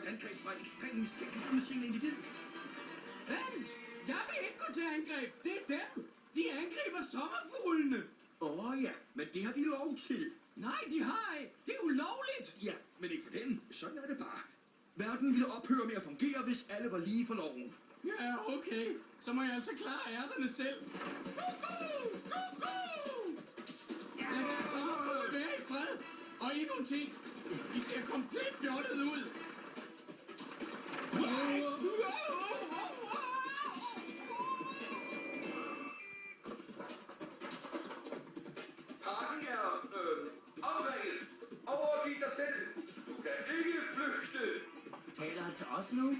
et angreb fra et ekstremt mistænkeligt udseende individ. Vent! Jeg vil ikke gå til angreb. Det er dem. De angriber sommerfuglene. Ja, men det har de lov til. Nej, de har ikke. Det er ulovligt. Ja, men ikke for dem. Sådan er det bare. Verden ville ophøre med at fungere, hvis alle var lige for loven. Ja, okay. Så må jeg altså klare ærterne selv. Lad deres sommerfugle være i fred. Og endnu en ting. I ser komplet fjollet ud. Parken er omringet. Overgiv dig selv. Du kan ikke flygte. Taler han til os nu?